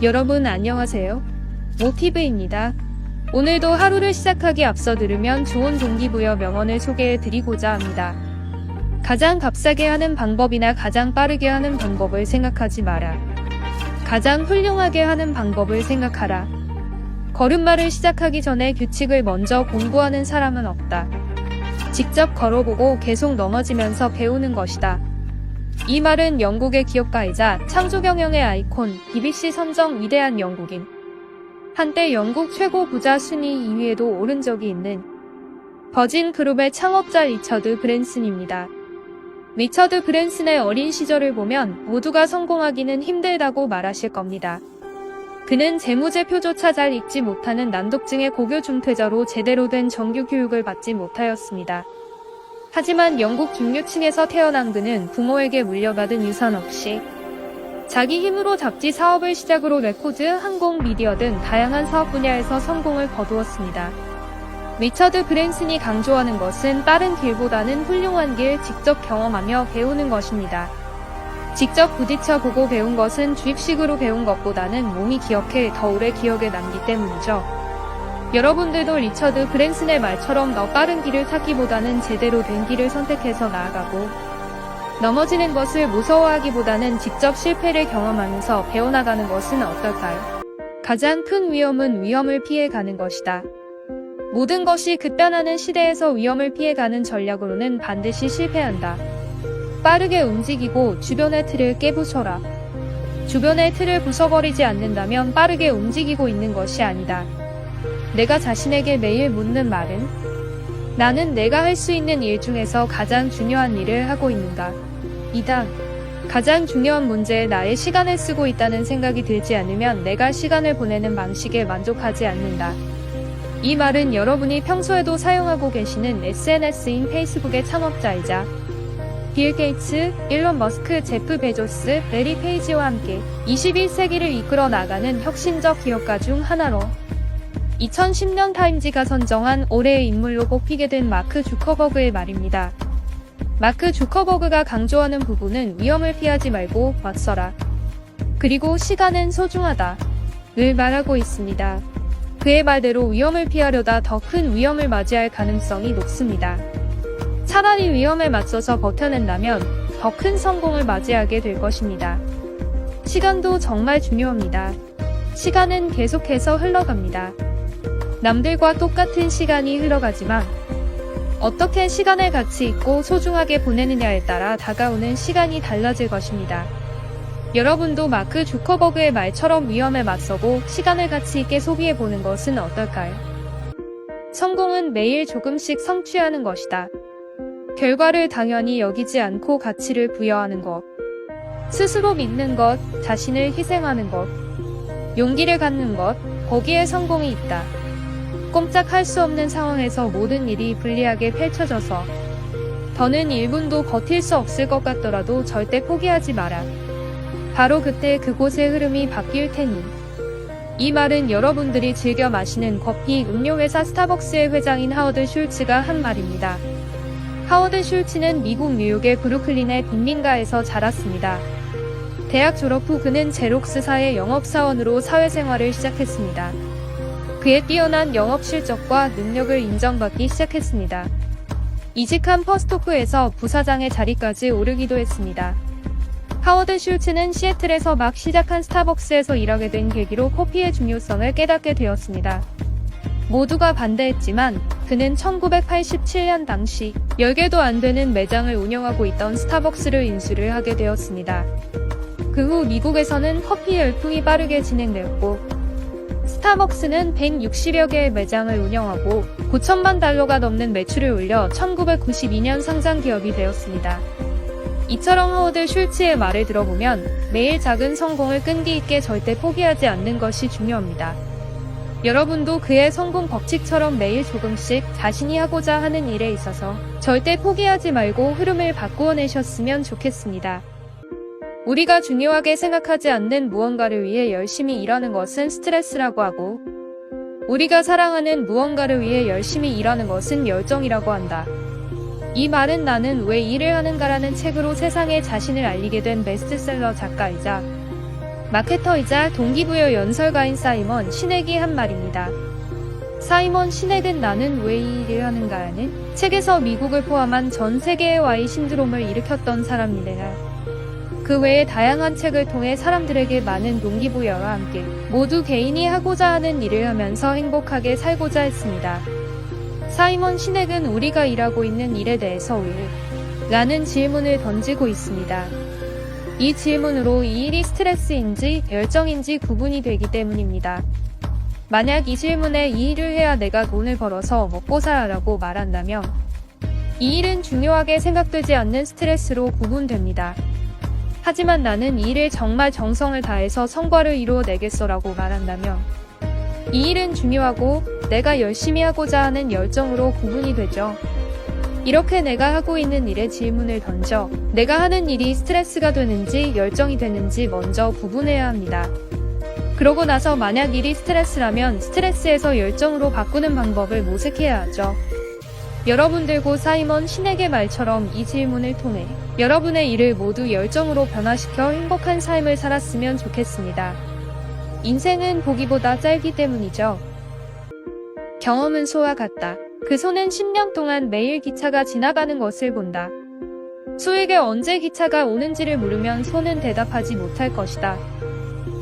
여러분 안녕하세요. 모티브입니다. 오늘도 하루를 시작하기 앞서 들으면 좋은 동기부여 명언을 소개해 드리고자 합니다. 가장 값싸게 하는 방법이나 가장 빠르게 하는 방법을 생각하지 마라. 가장 훌륭하게 하는 방법을 생각하라. 걸음마를 시작하기 전에 규칙을 먼저 공부하는 사람은 없다. 직접 걸어보고 계속 넘어지면서 배우는 것이다. 이 말은 영국의 기업가이자 창조경영의 아이콘 BBC 선정 위대한 영국인, 한때 영국 최고 부자 순위 2위에도 오른 적이 있는 버진 그룹의 창업자 리처드 브랜슨입니다. 리처드 브랜슨의 어린 시절을 보면 모두가 성공하기는 힘들다고 말하실 겁니다. 그는 재무제표조차 잘 읽지 못하는 난독증의 고교 중퇴자로 제대로 된 정규 교육을 받지 못하였습니다. 하지만 영국 중류층에서 태어난 그는 부모에게 물려받은 유산 없이 자기 힘으로 잡지 사업을 시작으로 레코드, 항공, 미디어 등 다양한 사업 분야에서 성공을 거두었습니다. 리처드 브랜슨이 강조하는 것은 빠른 길보다는 훌륭한 길, 직접 경험하며 배우는 것입니다. 직접 부딪혀 보고 배운 것은 주입식으로 배운 것보다는 몸이 기억해 더 오래 기억에 남기 때문이죠. 여러분들도 리처드 브랜슨의 말처럼 더 빠른 길을 타기보다는 제대로 된 길을 선택해서 나아가고, 넘어지는 것을 무서워하기보다는 직접 실패를 경험하면서 배워나가는 것은 어떨까요? 가장 큰 위험은 위험을 피해가는 것이다. 모든 것이 급변하는 시대에서 위험을 피해가는 전략으로는 반드시 실패한다. 빠르게 움직이고 주변의 틀을 깨부숴라. 주변의 틀을 부숴버리지 않는다면 빠르게 움직이고 있는 것이 아니다. 내가 자신에게 매일 묻는 말은, 나는 내가 할 수 있는 일 중에서 가장 중요한 일을 하고 있는가? 이다. 가장 중요한 문제에 나의 시간을 쓰고 있다는 생각이 들지 않으면 내가 시간을 보내는 방식에 만족하지 않는다. 이 말은 여러분이 평소에도 사용하고 계시는 SNS인 페이스북의 창업자이자 빌 게이츠, 일론 머스크, 제프 베조스, 레리 페이지와 함께 21세기를 이끌어 나가는 혁신적 기업가 중 하나로 2010년 타임지가 선정한 올해의 인물로 뽑히게 된 마크 주커버그의 말입니다. 마크 주커버그가 강조하는 부분은 위험을 피하지 말고 맞서라. 그리고 시간은 소중하다. 를 말하고 있습니다. 그의 말대로 위험을 피하려다 더 큰 위험을 맞이할 가능성이 높습니다. 차라리 위험에 맞서서 버텨낸다면 더 큰 성공을 맞이하게 될 것입니다. 시간도 정말 중요합니다. 시간은 계속해서 흘러갑니다. 남들과 똑같은 시간이 흘러가지만 어떻게 시간을 가치 있고 소중하게 보내느냐에 따라 다가오는 시간이 달라질 것입니다. 여러분도 마크 주커버그의 말처럼 위험에 맞서고 시간을 가치 있게 소비해보는 것은 어떨까요? 성공은 매일 조금씩 성취하는 것이다. 결과를 당연히 여기지 않고 가치를 부여하는 것, 스스로 믿는 것, 자신을 희생하는 것, 용기를 갖는 것, 거기에 성공이 있다. 꼼짝할 수 없는 상황에서 모든 일이 불리하게 펼쳐져서 더는 1분도 버틸 수 없을 것 같더라도 절대 포기하지 마라. 바로 그때 그곳의 흐름이 바뀔 테니. 이 말은 여러분들이 즐겨 마시는 커피 음료회사 스타벅스의 회장인 하워드 슐츠가 한 말입니다. 하워드 슐츠는 미국 뉴욕의 브루클린의 빈민가에서 자랐습니다. 대학 졸업 후 그는 제록스사의 영업사원으로 사회생활을 시작했습니다. 그의 뛰어난 영업 실적과 능력을 인정받기 시작했습니다. 이직한 퍼스토크에서 부사장의 자리까지 오르기도 했습니다. 하워드 슐츠는 시애틀에서 막 시작한 스타벅스에서 일하게 된 계기로 커피의 중요성을 깨닫게 되었습니다. 모두가 반대했지만 그는 1987년 당시 10개도 안 되는 매장을 운영하고 있던 스타벅스를 인수를 하게 되었습니다. 그 후 미국에서는 커피 열풍이 빠르게 진행되었고, 스타벅스는 160여 개의 매장을 운영하고 9천만 달러가 넘는 매출을 올려 1992년 상장 기업이 되었습니다. 이처럼 하워드 슐츠의 말을 들어보면 매일 작은 성공을 끈기 있게 절대 포기하지 않는 것이 중요합니다. 여러분도 그의 성공 법칙처럼 매일 조금씩 자신이 하고자 하는 일에 있어서 절대 포기하지 말고 흐름을 바꾸어내셨으면 좋겠습니다. 우리가 중요하게 생각하지 않는 무언가를 위해 열심히 일하는 것은 스트레스라고 하고, 우리가 사랑하는 무언가를 위해 열심히 일하는 것은 열정이라고 한다. 이 말은 나는 왜 일을 하는가라는 책으로 세상에 자신을 알리게 된 베스트셀러 작가이자 마케터이자 동기부여 연설가인 사이먼 시넥이 한 말입니다. 사이먼 시넥은 나는 왜 이 일을 하는가라는 책에서 미국을 포함한 전 세계의 Y 신드롬을 일으켰던 사람이래요. 그 외에 다양한 책을 통해 사람들에게 많은 동기부여와 함께 모두 개인이 하고자 하는 일을 하면서 행복하게 살고자 했습니다. 사이먼 시넥은 우리가 일하고 있는 일에 대해서 왜? 라는 질문을 던지고 있습니다. 이 질문으로 이 일이 스트레스인지 열정인지 구분이 되기 때문입니다. 만약 이 질문에 이 일을 해야 내가 돈을 벌어서 먹고 살아라고 말한다면 이 일은 중요하게 생각되지 않는 스트레스로 구분됩니다. 하지만 나는 이 일을 정말 정성을 다해서 성과를 이루어내겠어라고 말한다면 이 일은 중요하고 내가 열심히 하고자 하는 열정으로 구분이 되죠. 이렇게 내가 하고 있는 일에 질문을 던져 내가 하는 일이 스트레스가 되는지 열정이 되는지 먼저 구분해야 합니다. 그러고 나서 만약 일이 스트레스라면 스트레스에서 열정으로 바꾸는 방법을 모색해야 하죠. 여러분들고 사이먼 시넥의 말처럼 이 질문을 통해 여러분의 일을 모두 열정으로 변화시켜 행복한 삶을 살았으면 좋겠습니다. 인생은 보기보다 짧기 때문이죠. 경험은 소와 같다. 그 소는 10년 동안 매일 기차가 지나가는 것을 본다. 소에게 언제 기차가 오는지를 물으면 소는 대답하지 못할 것이다.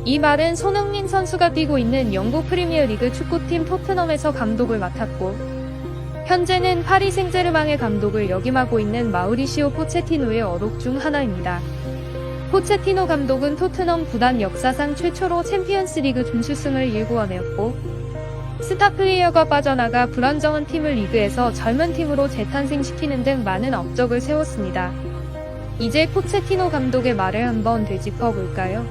이 말은 손흥민 선수가 뛰고 있는 영국 프리미어리그 축구팀 토트넘에서 감독을 맡았고 현재는 파리 생제르맹의 감독을 역임하고 있는 마우리시오 포체티노의 어록 중 하나입니다. 포체티노 감독은 토트넘 구단 역사상 최초로 챔피언스리그 준수승을 일구어내었고 스타 플레이어가 빠져나가 불안정한 팀을 리그에서 젊은 팀으로 재탄생시키는 등 많은 업적을 세웠습니다. 이제 포체티노 감독의 말을 한번 되짚어 볼까요?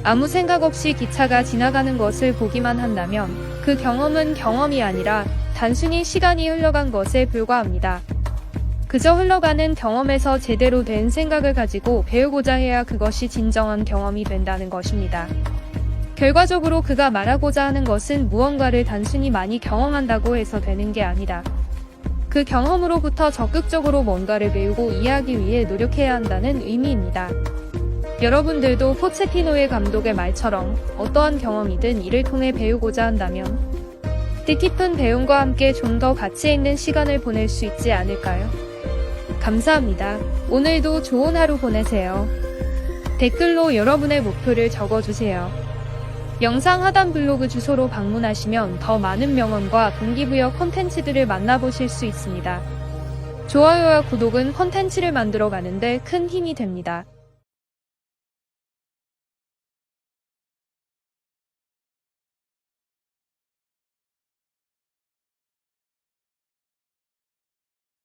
아무 생각 없이 기차가 지나가는 것을 보기만 한다면 그 경험은 경험이 아니라 단순히 시간이 흘러간 것에 불과합니다. 그저 흘러가는 경험에서 제대로 된 생각을 가지고 배우고자 해야 그것이 진정한 경험이 된다는 것입니다. 결과적으로 그가 말하고자 하는 것은 무언가를 단순히 많이 경험한다고 해서 되는 게 아니다. 그 경험으로부터 적극적으로 뭔가를 배우고 이해하기 위해 노력해야 한다는 의미입니다. 여러분들도 포체티노의 감독의 말처럼 어떠한 경험이든 이를 통해 배우고자 한다면 뜻깊은 배움과 함께 좀 더 가치 있는 시간을 보낼 수 있지 않을까요? 감사합니다. 오늘도 좋은 하루 보내세요. 댓글로 여러분의 목표를 적어주세요. 영상 하단 블로그 주소로 방문하시면 더 많은 명언과 동기부여 콘텐츠들을 만나보실 수 있습니다. 좋아요와 구독은 콘텐츠를 만들어가는데 큰 힘이 됩니다.